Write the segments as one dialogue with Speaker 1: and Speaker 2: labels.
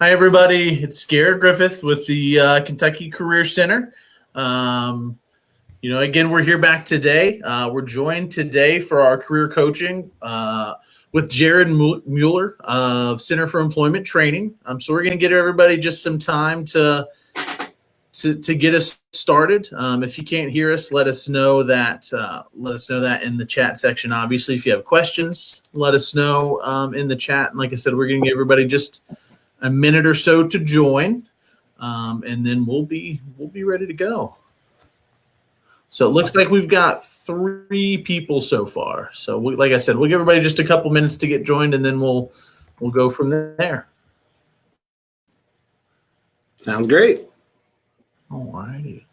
Speaker 1: Hi, everybody. It's Garrett Griffith with the Kentucky Career Center. Again, we're here back today. We're joined today for our career coaching with Jared Mueller of Center for Employment Training. So we're going to get everybody just some time to get us started. If you can't hear us, let us know that. Let us know that in the chat section. Obviously, if you have questions, let us know in the chat. And like I said, we're going to give everybody just a minute or so to join, and then we'll be ready to go. So it looks like we've got 3 people so far. So like I said, we'll give everybody just a couple minutes to get joined, and then we'll go from there.
Speaker 2: Sounds great.
Speaker 1: All righty.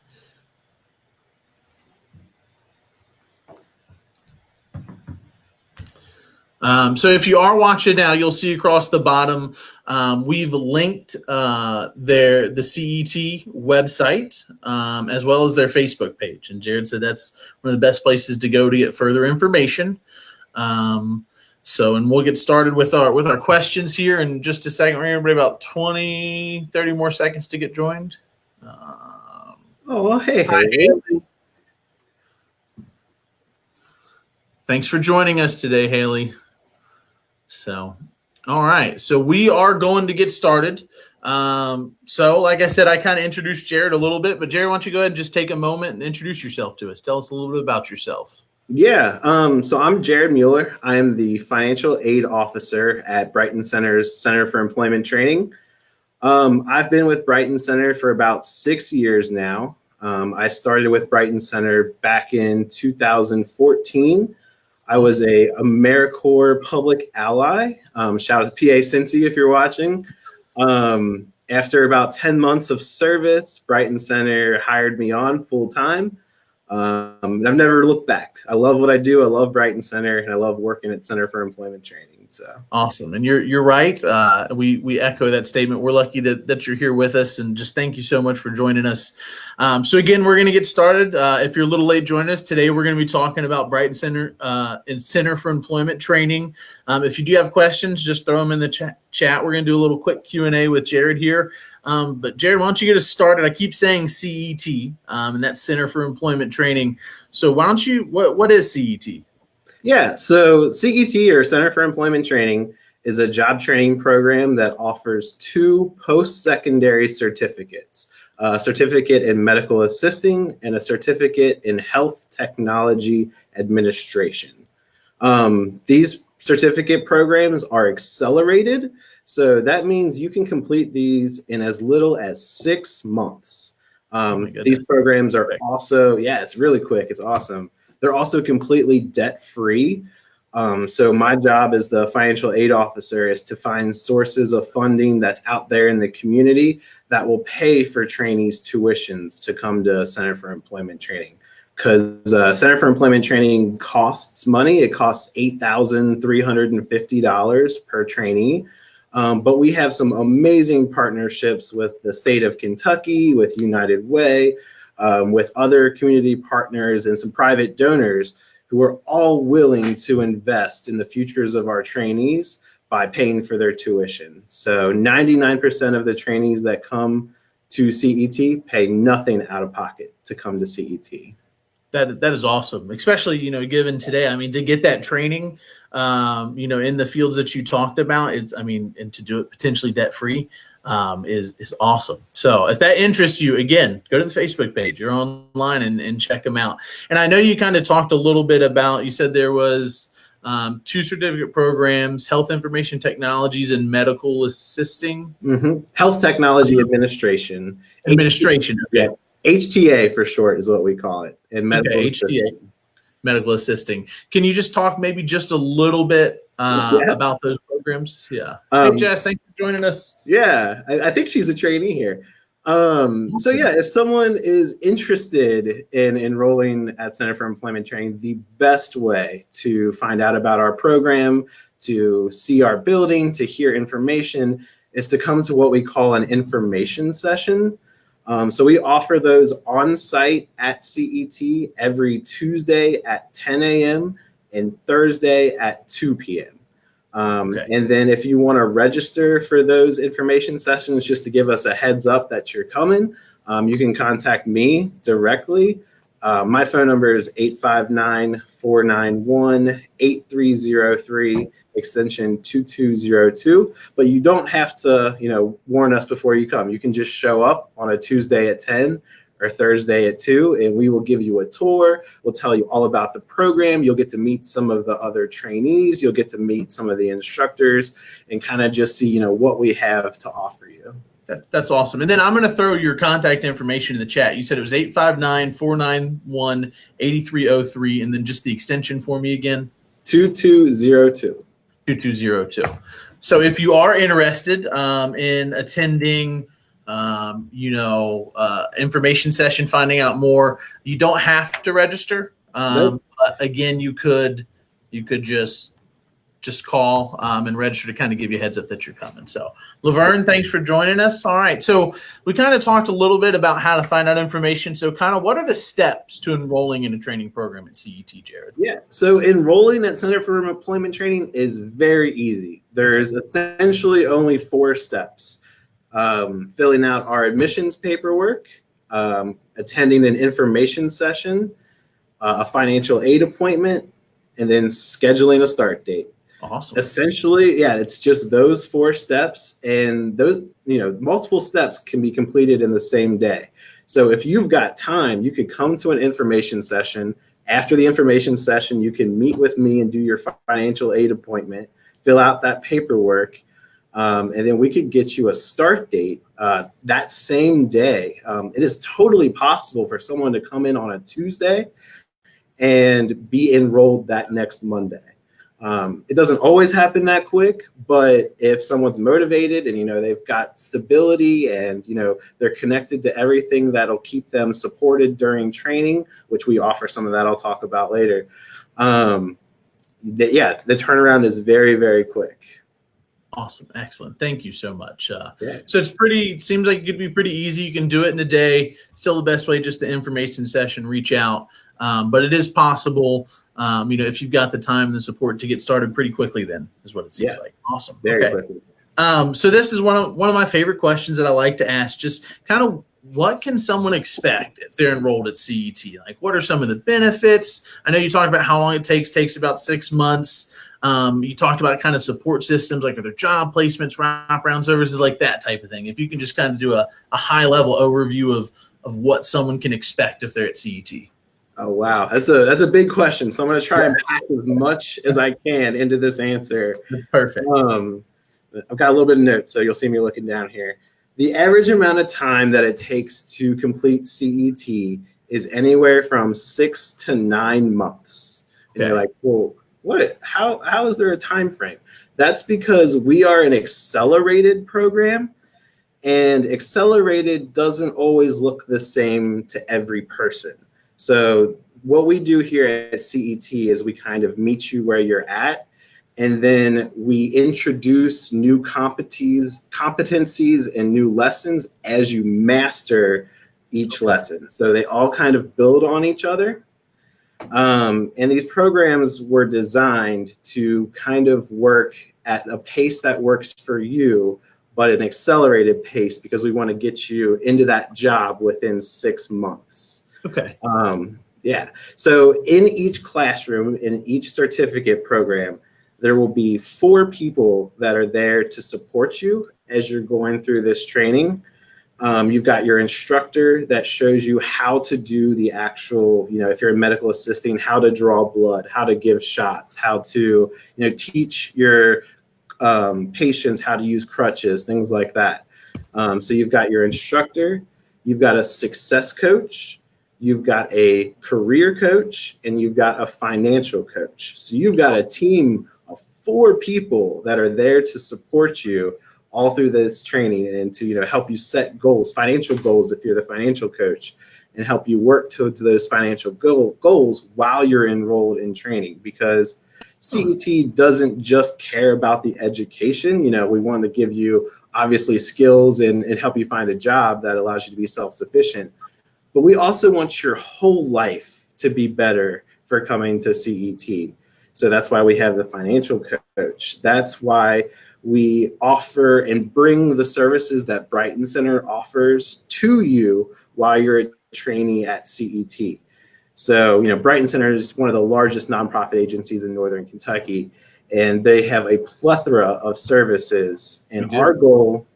Speaker 1: So if you are watching now, you'll see across the bottom, we've linked the CET website as well as their Facebook page. And Jared said that's one of the best places to go to get further information. And we'll get started with our questions here in just a second. We're going to wait about 20, 30 more seconds to get joined.
Speaker 2: Hey.
Speaker 1: Thanks for joining us today, Haley. So, all right. So we are going to get started. So like I said, I kind of introduced Jared a little bit, but Jared, why don't you go ahead and just take a moment and introduce yourself to us? Tell us a little bit about yourself.
Speaker 2: Yeah. So I'm Jared Mueller. I am the financial aid officer at Brighton Center's Center for Employment Training. I've been with Brighton Center for about 6 years now. I started with Brighton Center back in 2014. I was a AmeriCorps public ally. Shout out to PA Cincy if you're watching. After about 10 months of service, Brighton Center hired me on full time. I've never looked back. I love what I do. I love Brighton Center, and I love working at Center for Employment Training. So
Speaker 1: awesome, and you're right. We echo that statement. We're lucky that you're here with us, and just thank you so much for joining us. So again, we're going to get started. If you're a little late joining us today, we're going to be talking about Brighton Center and Center for Employment Training. If you do have questions, just throw them in the chat. We're going to do a little quick Q&A with Jared here. But Jared, why don't you get us started? I keep saying CET, and that's Center for Employment Training. So why don't you? What is CET?
Speaker 2: Yeah, so CET, or Center for Employment Training, is a job training program that offers 2 post-secondary certificates, a certificate in medical assisting and a certificate in health technology administration. These certificate programs are accelerated, so that means you can complete these in as little as 6 months. These programs are also, it's really quick. It's awesome. They're also completely debt-free. So my job as the financial aid officer is to find sources of funding that's out there in the community that will pay for trainees' tuitions to come to Center for Employment Training. Because Center for Employment Training costs money. It costs $8,350 per trainee. But we have some amazing partnerships with the state of Kentucky, with United Way, with other community partners and some private donors who are all willing to invest in the futures of our trainees by paying for their tuition. So 99% of the trainees that come to CET pay nothing out of pocket to come to CET.
Speaker 1: That is awesome, especially, given today. I mean, to get that training, in the fields that you talked about, and to do it potentially debt-free is awesome. So if that interests you, again, go to the Facebook page. You're online and check them out. And I know you kind of talked a little bit about, you said there was 2 certificate programs, health information technologies and medical assisting.
Speaker 2: Mm-hmm. Health technology administration.
Speaker 1: Administration, okay.
Speaker 2: HTA for short is what we call it. And medical
Speaker 1: HTA, medical assisting. Can you just talk maybe just a little bit about those programs? Yeah. Hey, Jess, thanks for joining us.
Speaker 2: Yeah, I think she's a trainee here. So yeah, if someone is interested in enrolling at Center for Employment Training, the best way to find out about our program, to see our building, to hear information, is to come to what we call an information session. So we offer those on site at CET every Tuesday at 10 a.m. and Thursday at 2 p.m. And then if you want to register for those information sessions, just to give us a heads up that you're coming, you can contact me directly. My phone number is 859-491-8303, extension 2202. But you don't have to, warn us before you come. You can just show up on a Tuesday at 10 or Thursday at 2, and we will give you a tour. We'll tell you all about the program. You'll get to meet some of the other trainees. You'll get to meet some of the instructors and kind of just see, what we have to offer you.
Speaker 1: That's awesome. And then I'm going to throw your contact information in the chat. You said it was 859-491-8303, and then just the extension for me again.
Speaker 2: 2202.
Speaker 1: 2202. So if you are interested in attending information session, finding out more, you don't have to register.
Speaker 2: Nope.
Speaker 1: But again, you could just call and register to kind of give you a heads up that you're coming. So Laverne, thanks for joining us. All right. So we kind of talked a little bit about how to find out information. So kind of what are the steps to enrolling in a training program at CET, Jared?
Speaker 2: Yeah. So enrolling at Center for Employment Training is very easy. There's essentially only 4 steps. Filling out our admissions paperwork, attending an information session, a financial aid appointment, and then scheduling a start date.
Speaker 1: Awesome.
Speaker 2: Essentially, it's just those 4 steps, and those, multiple steps can be completed in the same day. So if you've got time, you could come to an information session. After the information session, you can meet with me and do your financial aid appointment, fill out that paperwork, and then we could get you a start date that same day. It is totally possible for someone to come in on a Tuesday and be enrolled that next Monday. It doesn't always happen that quick, but if someone's motivated and, they've got stability and, they're connected to everything that'll keep them supported during training, which we offer some of that I'll talk about later. The turnaround is very, very quick.
Speaker 1: Awesome. Excellent. Thank you so much. So seems like it could be pretty easy. You can do it in a day. Still the best way, just the information session, reach out. But it is possible, if you've got the time and the support to get started pretty quickly, then is what it seems like. Awesome.
Speaker 2: Very quickly.
Speaker 1: So this is one of my favorite questions that I like to ask, just kind of what can someone expect if they're enrolled at CET? Like, what are some of the benefits? I know you talked about how long it takes about 6 months. You talked about kind of support systems, like are there job placements, wraparound services, like that type of thing. If you can just kind of do a high level overview of what someone can expect if they're at CET.
Speaker 2: Oh, wow. That's a big question. So I'm going to try and pack as much as I can into this answer.
Speaker 1: That's perfect.
Speaker 2: I've got a little bit of notes, so you'll see me looking down here. The average amount of time that it takes to complete CET is anywhere from 6 to 9 months. And you're like, well, what? How is there a time frame? That's because we are an accelerated program, and accelerated doesn't always look the same to every person. So what we do here at CET is we kind of meet you where you're at, and then we introduce new competencies and new lessons as you master each lesson. So they all kind of build on each other. And these programs were designed to kind of work at a pace that works for you, but an accelerated pace, because we want to get you into that job within 6 months.
Speaker 1: Okay.
Speaker 2: So in each classroom, in each certificate program, there will be 4 people that are there to support you as you're going through this training. You've got your instructor that shows you how to do the actual, if you're a medical assisting, how to draw blood, how to give shots, how to, teach your patients how to use crutches, things like that. So you've got your instructor, you've got a success coach, you've got a career coach, and you've got a financial coach. So you've got a team of 4 people that are there to support you all through this training and to help you set goals, financial goals if you're the financial coach, and help you work to those financial goals while you're enrolled in training. Because CET doesn't just care about the education. We want to give you obviously skills and help you find a job that allows you to be self-sufficient. But we also want your whole life to be better for coming to CET. So that's why we have the financial coach. That's why we offer and bring the services that Brighton Center offers to you while you're a trainee at CET. So, Brighton Center is one of the largest nonprofit agencies in Northern Kentucky, and they have a plethora of services. And our goal,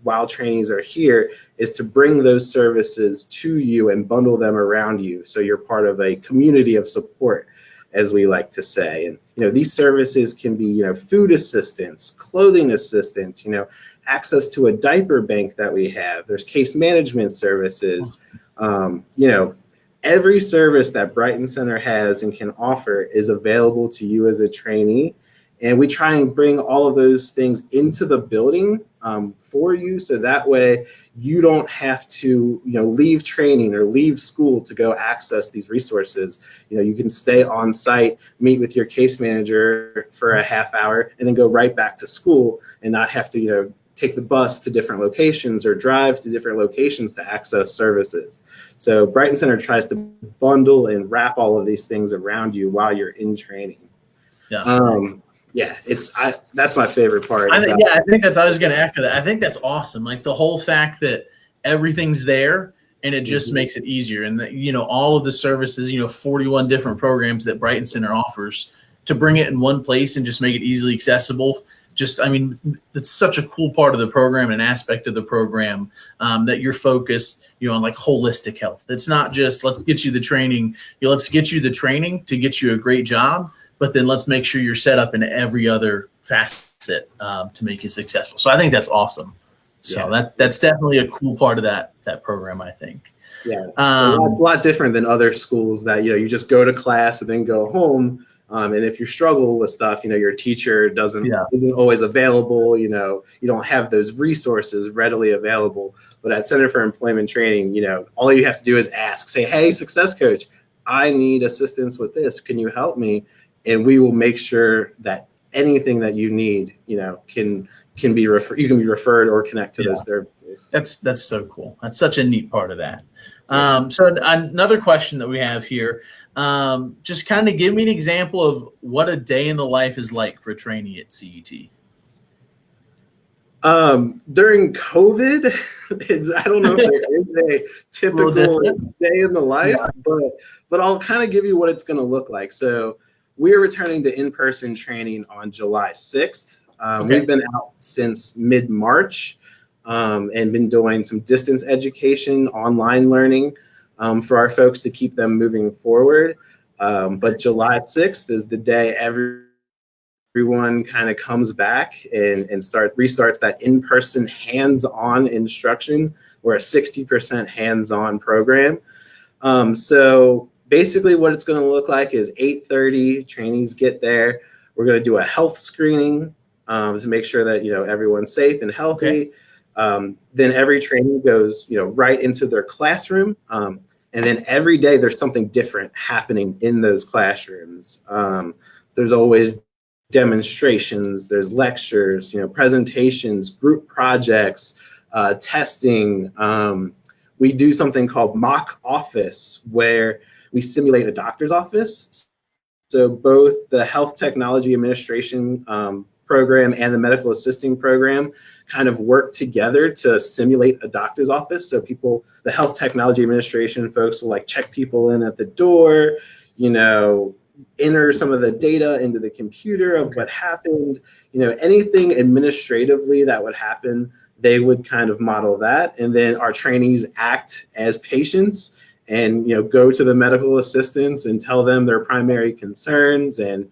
Speaker 2: while trainees are here, is to bring those services to you and bundle them around you, so you're part of a community of support, as we like to say. And these services can be food assistance, clothing assistance, access to a diaper bank that we have. There's case management services. Every service that Brighton Center has and can offer is available to you as a trainee. And we try and bring all of those things into the building for you, so that way you don't have to leave training or leave school to go access these resources. You can stay on site, meet with your case manager for a half hour, and then go right back to school and not have to take the bus to different locations or drive to different locations to access services. So Brighton Center tries to bundle and wrap all of these things around you while you're in training. That's my favorite part.
Speaker 1: I think that's, I was going to echo that. I think that's awesome. Like the whole fact that everything's there and it just makes it easier. And all of the services, 41 different programs that Brighton Center offers, to bring it in one place and just make it easily accessible. It's such a cool part of the program and aspect of the program, that you're focused, on like holistic health. It's not just let's get you the training, let's get you the training to get you a great job, but then let's make sure you're set up in every other facet to make you successful. So I think that's awesome. So that's definitely a cool part of that program, I think.
Speaker 2: Yeah, a lot different than other schools that you just go to class and then go home. And if you struggle with stuff, your teacher isn't always available. You don't have those resources readily available. But at Center for Employment Training, all you have to do is ask, say, hey, success coach, I need assistance with this. Can you help me? And we will make sure that anything that you need, can be referred. You can be referred or connect to those therapists.
Speaker 1: That's so cool. That's such a neat part of that. So another question that we have here. Just kind of give me an example of what a day in the life is like for a trainee at CET.
Speaker 2: During COVID, I don't know if there is a typical day in the life, but I'll kind of give you what it's going to look like. So we're returning to in-person training on July 6th. We've been out since mid-March and been doing some distance education, online learning, for our folks to keep them moving forward. But July 6th is the day everyone kind of comes back and restarts that in-person hands-on instruction. We're a 60% hands-on program. So basically what it's going to look like is 8:30, trainees get there. We're going to do a health screening to make sure that everyone's safe and healthy. Then every trainee goes right into their classroom. And then every day there's something different happening in those classrooms. There's always demonstrations, there's lectures, presentations, group projects, testing. We do something called mock office, where we simulate a doctor's office. So both the Health Technology Administration program and the Medical Assisting program kind of work together to simulate a doctor's office. So the Health Technology Administration folks will check people in at the door, enter some of the data into the computer of what happened, anything administratively that would happen, they would kind of model that. And then our trainees act as patients and, go to the medical assistants and tell them their primary concerns. And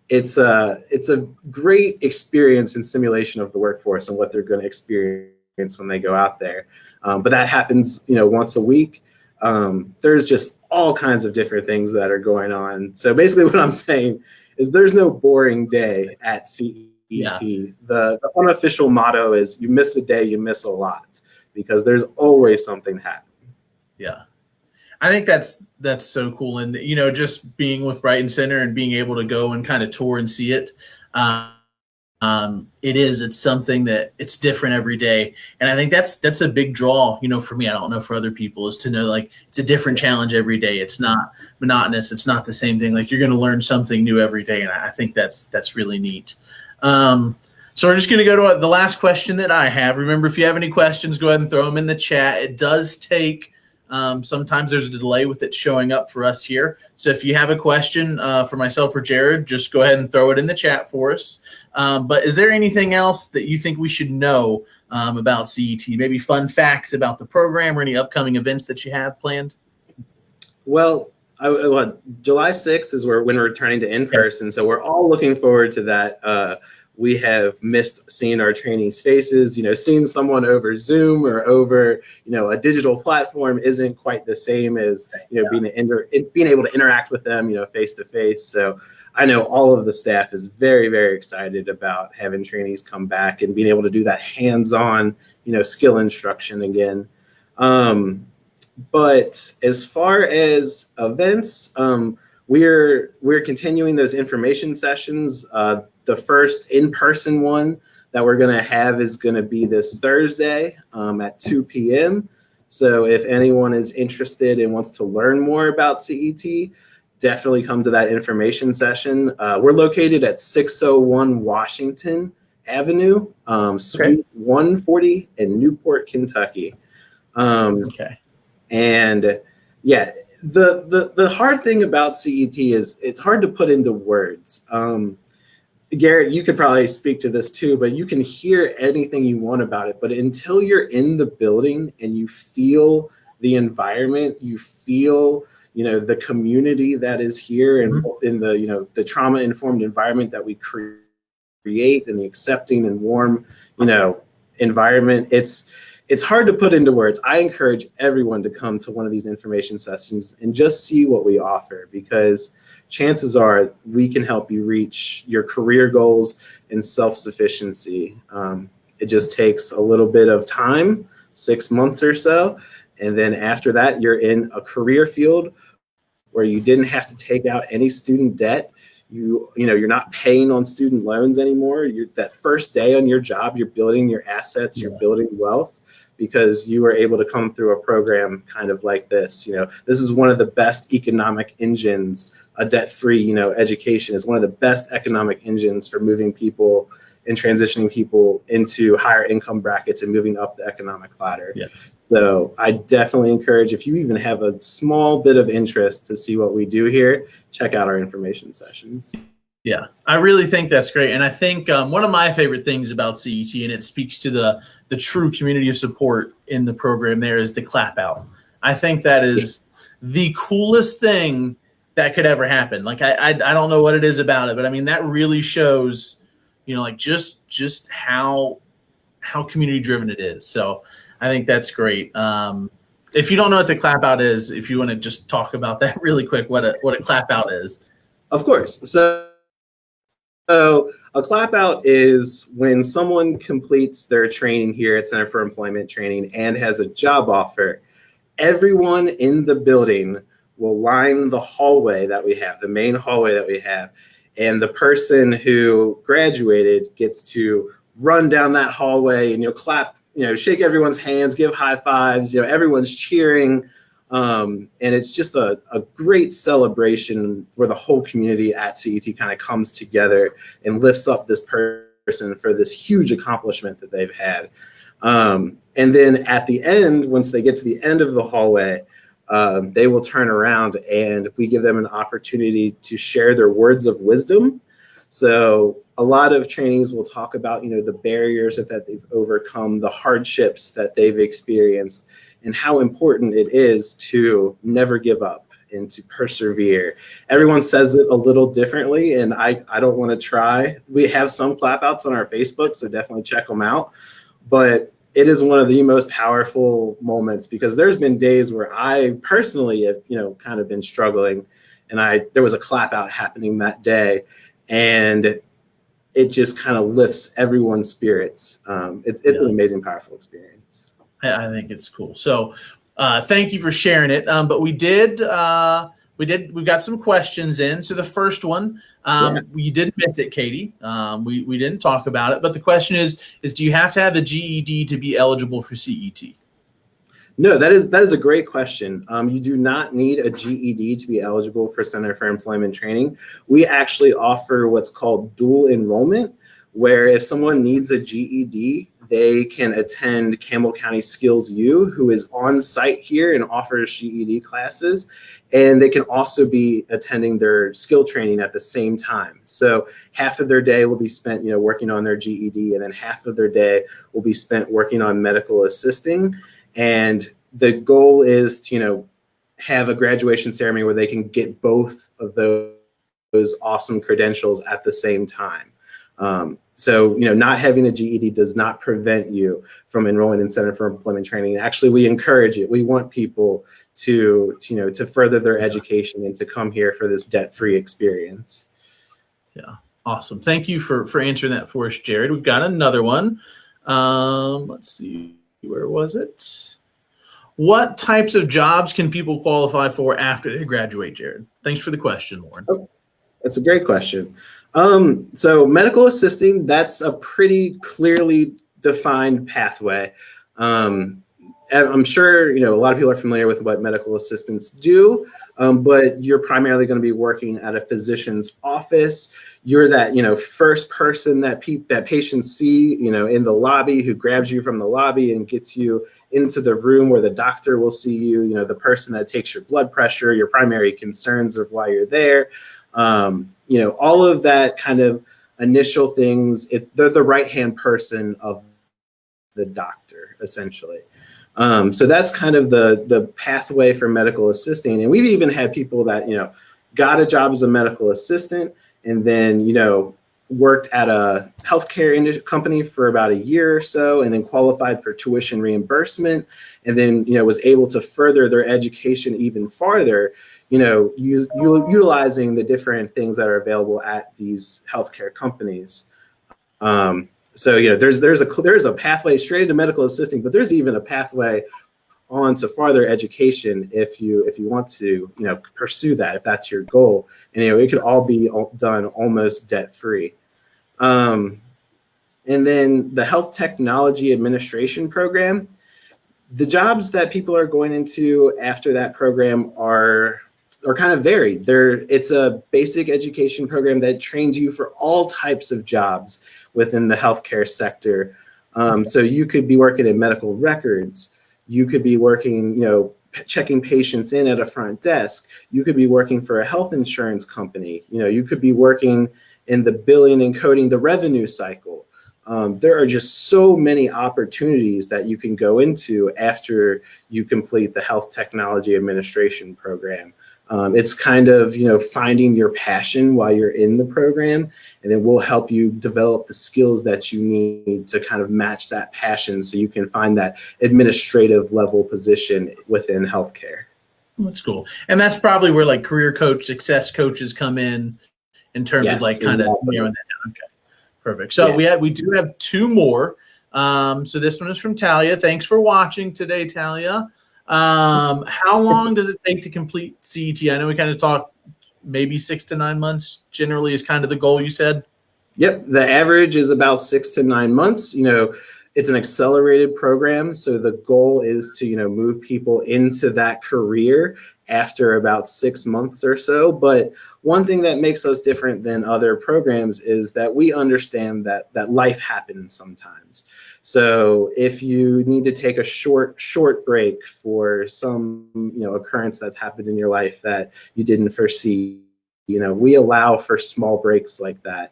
Speaker 2: it's a great experience and simulation of the workforce and what they're going to experience when they go out there. But that happens, once a week. There's just all kinds of different things that are going on. So basically what I'm saying is there's no boring day at CET. Yeah. The unofficial motto is you miss a day, you miss a lot, because there's always something happening.
Speaker 1: Yeah. I think that's so cool. And, just being with Brighton Center and being able to go and kind of tour and see it, It's something that it's different every day. And I think that's a big draw, for me. I don't know for other people, is to know, like, it's a different challenge every day. It's not monotonous. It's not the same thing. Like, you're going to learn something new every day. And I think that's really neat. So we're just going to go to the last question that I have. Remember, if you have any questions, go ahead and throw them in the chat. It does take, sometimes there's a delay with it showing up for us here. So if you have a question for myself or Jared, just go ahead and throw it in the chat for us. But is there anything else that you think we should know about CET? Maybe fun facts about the program or any upcoming events that you have planned?
Speaker 2: Well, July 6th is when we're returning to in-person. So we're all looking forward to that. We have missed seeing our trainees' faces. Seeing someone over Zoom or over, a digital platform isn't quite the same as, being able to interact with them, face to face. So I know all of the staff is very, very excited about having trainees come back and being able to do that hands-on, skill instruction again. But as far as events, we're continuing those information sessions. The first in-person one that we're going to have is going to be this Thursday at 2 p.m. So if anyone is interested and wants to learn more about CET, definitely come to that information session. We're located at 601 Washington Avenue, Suite 140 in Newport, Kentucky.
Speaker 1: Okay.
Speaker 2: And yeah, the hard thing about CET is it's hard to put into words. Garrett, you could probably speak to this too, but you can hear anything you want about it. But until you're in the building and you feel the environment, you feel, the community that is here, and in the, the trauma-informed environment that we create, and the accepting and warm, environment, it's hard to put into words. I encourage everyone to come to one of these information sessions and just see what we offer, because chances are we can help you reach your career goals and self-sufficiency. It just takes a little bit of time, 6 months or so. And then after that, you're in a career field where you didn't have to take out any student debt. You're not paying on student loans anymore. That first day on your job, you're building your assets, you're building wealth, because you were able to come through a program kind of like this. This is one of the best economic engines. A debt-free, education is one of the best economic engines for moving people and transitioning people into higher income brackets and moving up the economic ladder. Yeah. So I definitely encourage, if you even have a small bit of interest to see what we do here, check out our information sessions.
Speaker 1: Yeah, I really think that's great. And I think one of my favorite things about CET, and it speaks to the true community of support in the program there, is the clap out. I think that is the coolest thing that could ever happen. Like, I don't know what it is about it, but I mean, that really shows, like just how community driven it is. So I think that's great. If you don't know what the clap out is, if you want to just talk about that really quick, what a clap out is.
Speaker 2: Of course. So a clap out is when someone completes their training here at Center for Employment Training and has a job offer. Everyone in the building will line the hallway that we have, the main hallway that we have, and the person who graduated gets to run down that hallway, and clap, shake everyone's hands, give high fives, everyone's cheering. And it's just a great celebration where the whole community at CET kind of comes together and lifts up this person for this huge accomplishment that they've had. And then at the end, once they get to the end of the hallway, they will turn around and we give them an opportunity to share their words of wisdom. So a lot of trainees will talk about, the barriers that they've overcome, the hardships that they've experienced, and how important it is to never give up and to persevere. Everyone says it a little differently, and I don't want to try. We have some clap outs on our Facebook, so definitely check them out. But it is one of the most powerful moments, because there's been days where I personally have, kind of been struggling, and there was a clap out happening that day, and it just kind of lifts everyone's spirits. It's an amazing, powerful experience.
Speaker 1: I think it's cool. So thank you for sharing it. But we did We've got some questions in. So the first one, you didn't miss it, Katie. We didn't talk about it, but the question is do you have to have the GED to be eligible for CET?
Speaker 2: No, that is a great question. You do not need a GED to be eligible for Center for Employment Training. We actually offer what's called dual enrollment, where if someone needs a GED, they can attend Campbell County Skills U, who is on site here and offers GED classes. And they can also be attending their skill training at the same time. So half of their day will be spent, working on their GED, and then half of their day will be spent working on medical assisting. And the goal is to, have a graduation ceremony where they can get both of those awesome credentials at the same time. So, not having a GED does not prevent you from enrolling in Center for Employment Training. Actually, we encourage it. We want people to further their education and to come here for this debt-free experience.
Speaker 1: Yeah, awesome. Thank you for answering that for us, Jared. We've got another one. Let's see, where was it? What types of jobs can people qualify for after they graduate, Jared? Thanks for the question, Lauren.
Speaker 2: Oh, that's a great question. So medical assisting, that's a pretty clearly defined pathway. I'm sure, a lot of people are familiar with what medical assistants do, but you're primarily going to be working at a physician's office. You're that, first person that patients see, in the lobby, who grabs you from the lobby and gets you into the room where the doctor will see you, the person that takes your blood pressure, your primary concerns of why you're there. All of that kind of initial things, they're the right-hand person of the doctor, essentially. So that's kind of the pathway for medical assisting. And we've even had people that, got a job as a medical assistant and then, worked at a healthcare company for about a year or so and then qualified for tuition reimbursement and then, was able to further their education even farther, utilizing the different things that are available at these healthcare companies. So there's a pathway straight into medical assisting, but there's even a pathway on to farther education if you want to pursue that, if that's your goal. And it could all be done almost debt free. And then the Health Technology Administration program, the jobs that people are going into after that program are kind of varied. It's a basic education program that trains you for all types of jobs within the healthcare sector. So you could be working in medical records. You could be working, checking patients in at a front desk. You could be working for a health insurance company. You could be working in the billing and coding the revenue cycle. There are just so many opportunities that you can go into after you complete the Health Technology Administration program. It's kind of, finding your passion while you're in the program, and then we'll help you develop the skills that you need to kind of match that passion so you can find that administrative level position within healthcare.
Speaker 1: That's cool. And that's probably where like career coach, success coaches come in terms of like kind of narrowing that down. Okay, perfect. So we do have two more. So this one is from Talia. Thanks for watching today, Talia. How long does it take to complete CET? I know we kind of talked maybe 6 to 9 months generally is kind of the goal you said.
Speaker 2: Yep. The average is about 6 to 9 months. It's an accelerated program. So the goal is to, move people into that career after about 6 months or so. But one thing that makes us different than other programs is that we understand that life happens sometimes. So if you need to take a short break for some, occurrence that's happened in your life that you didn't foresee, we allow for small breaks like that.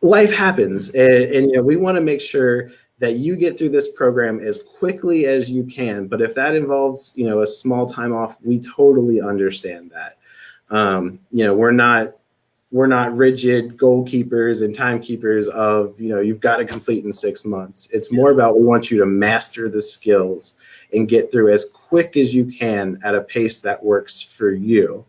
Speaker 2: Life happens, and we want to make sure that you get through this program as quickly as you can. But if that involves, a small time off, we totally understand that. We're not rigid goalkeepers and timekeepers of, you've got to complete in 6 months. It's more about we want you to master the skills and get through as quick as you can at a pace that works for you.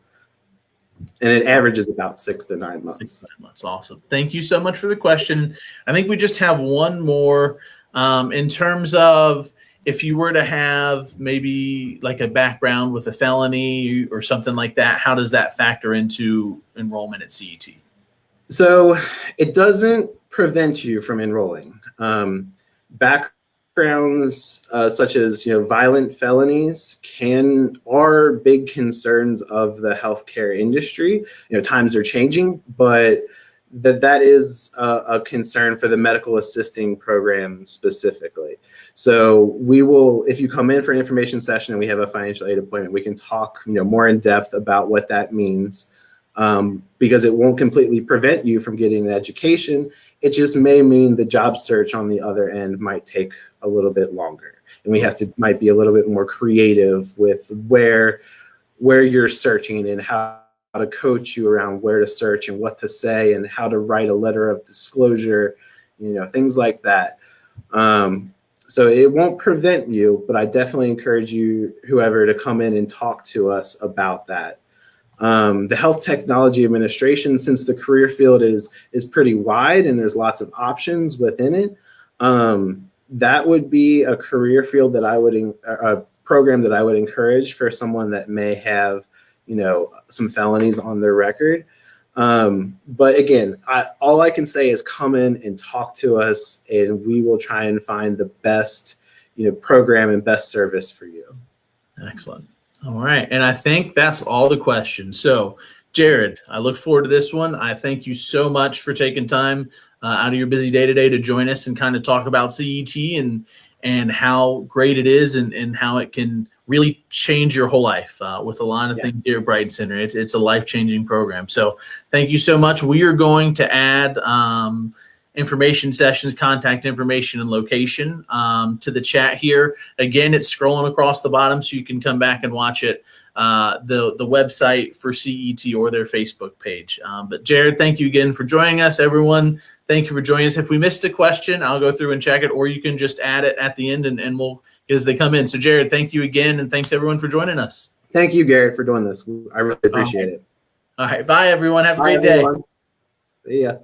Speaker 2: And it averages about 6 to 9 months. 6 to 9 months.
Speaker 1: Awesome. Thank you so much for the question. I think we just have one more in terms of if you were to have maybe like a background with a felony or something like that, how does that factor into enrollment at CET?
Speaker 2: So it doesn't prevent you from enrolling. Backgrounds such as violent felonies are big concerns of the healthcare industry. Times are changing, but that is a concern for the medical assisting program specifically. So we will, if you come in for an information session and we have a financial aid appointment, we can talk more in depth about what that means. Because it won't completely prevent you from getting an education. It just may mean the job search on the other end might take a little bit longer, and we might be a little bit more creative with where you're searching and how to coach you around where to search and what to say and how to write a letter of disclosure, things like that. So it won't prevent you, but I definitely encourage you, whoever, to come in and talk to us about that. The Health Technology Administration, since the career field is pretty wide and there's lots of options within it, that would be a career field that a program that I would encourage for someone that may have, some felonies on their record. But again, all I can say is come in and talk to us, and we will try and find the best, program and best service for you.
Speaker 1: Excellent. All right. And I think that's all the questions. So, Jared, I look forward to this one. I thank you so much for taking time out of your busy day today to join us and kind of talk about CET and how great it is and how it can really change your whole life with a lot of things here at Brighton Center. It's a life-changing program. So thank you so much. We are going to add information sessions, contact information, and location to the chat here. Again, it's scrolling across the bottom so you can come back and watch it, the website for CET or their Facebook page. But Jared, thank you again for joining us. Everyone, thank you for joining us. If we missed a question, I'll go through and check it, or you can just add it at the end and we'll as they come in. So Jared, thank you again, and thanks everyone for joining us.
Speaker 2: Thank you, Garrett, for doing this. I really appreciate it.
Speaker 1: All right. Bye, everyone. Have a great day.
Speaker 2: See ya.